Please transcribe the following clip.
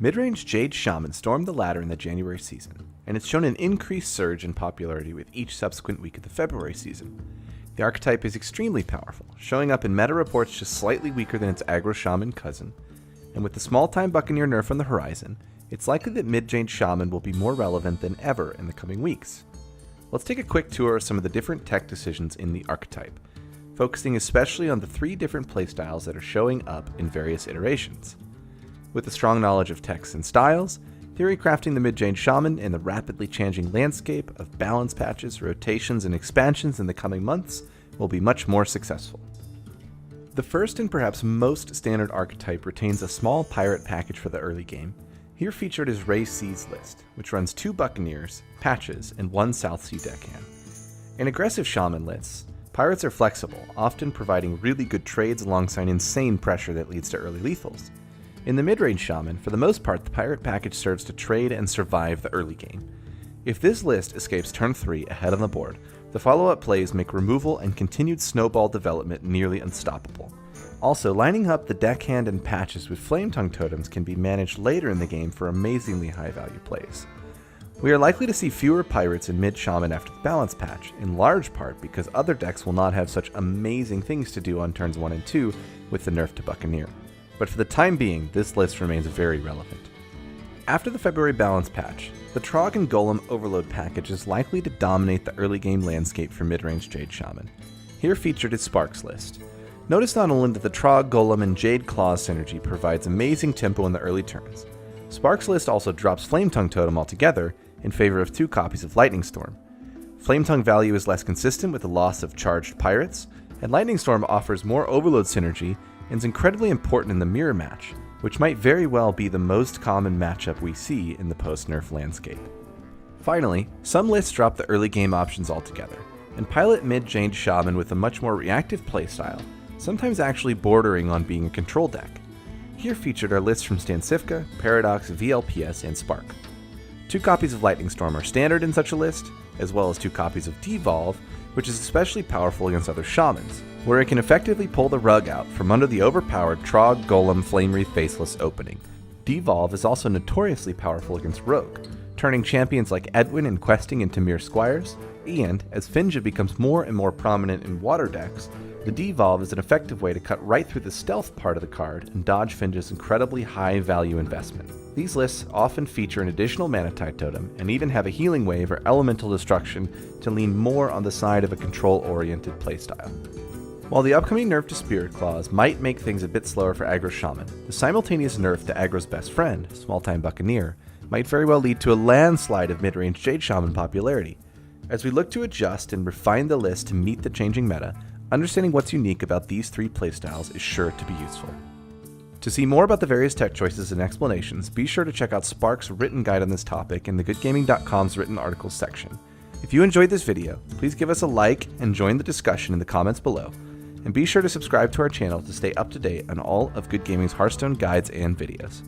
Midrange Jade Shaman stormed the ladder in the January season, and it's shown an increased surge in popularity with each subsequent week of the February season. The archetype is extremely powerful, showing up in meta reports just slightly weaker than its aggro shaman cousin, and with the small-time Buccaneer nerf on the horizon, it's likely that Midrange Shaman will be more relevant than ever in the coming weeks. Let's take a quick tour of some of the different tech decisions in the archetype, focusing especially on the 3 different playstyles that are showing up in various iterations. With a strong knowledge of techs and styles, theory crafting the Midrange Shaman in the rapidly changing landscape of balance patches, rotations, and expansions in the coming months will be much more successful. The first and perhaps most standard archetype retains a small pirate package for the early game. Here featured is Ray C's list, which runs 2 Buccaneers, patches, and 1 South Sea deckhand. In aggressive shaman lists, pirates are flexible, often providing really good trades alongside insane pressure that leads to early lethals. In the Midrange Shaman, for the most part, the pirate package serves to trade and survive the early game. If this list escapes turn 3 ahead on the board, the follow-up plays make removal and continued snowball development nearly unstoppable. Also, lining up the deckhand and patches with Flame Tongue totems can be managed later in the game for amazingly high-value plays. We are likely to see fewer pirates in mid-shaman after the balance patch, in large part because other decks will not have such amazing things to do on turns 1 and 2 with the nerf to Buccaneer. But for the time being, this list remains very relevant. After the February balance patch, the Trog and Golem Overload package is likely to dominate the early game landscape for Midrange Jade Shaman. Here featured is Spark's list. Notice not only that the Trog, Golem, and Jade Claws synergy provides amazing tempo in the early turns, Spark's list also drops Flame Tongue Totem altogether in favor of 2 copies of Lightning Storm. Flame Tongue value is less consistent with the loss of charged pirates, and Lightning Storm offers more Overload synergy and is incredibly important in the mirror match, which might very well be the most common matchup we see in the post-nerf landscape. Finally, some lists drop the early game options altogether, and pilot mid-Jade Shaman with a much more reactive playstyle, sometimes actually bordering on being a control deck. Here featured are lists from Stansifka, Paradox, VLPS, and Spark. 2 copies of Lightning Storm are standard in such a list, as well as 2 copies of Devolve, which is especially powerful against other shamans, where it can effectively pull the rug out from under the overpowered Trog, Golem, Flame Wreath Faceless opening. Devolve is also notoriously powerful against Rogue, turning champions like Edwin and Questing into mere squires, and as Finja becomes more and more prominent in water decks, the Devolve is an effective way to cut right through the stealth part of the card and dodge Finja's incredibly high value investment. These lists often feature an additional mana tide totem and even have a healing wave or elemental destruction to lean more on the side of a control-oriented playstyle. While the upcoming nerf to Spirit Claws might make things a bit slower for aggro shaman, the simultaneous nerf to aggro's best friend, small-time Buccaneer, might very well lead to a landslide of midrange Jade Shaman popularity. As we look to adjust and refine the list to meet the changing meta, understanding what's unique about these 3 playstyles is sure to be useful. To see more about the various tech choices and explanations, be sure to check out Spark's written guide on this topic in the goodgaming.com's written articles section. If you enjoyed this video, please give us a like and join the discussion in the comments below, and be sure to subscribe to our channel to stay up to date on all of Good Gaming's Hearthstone guides and videos.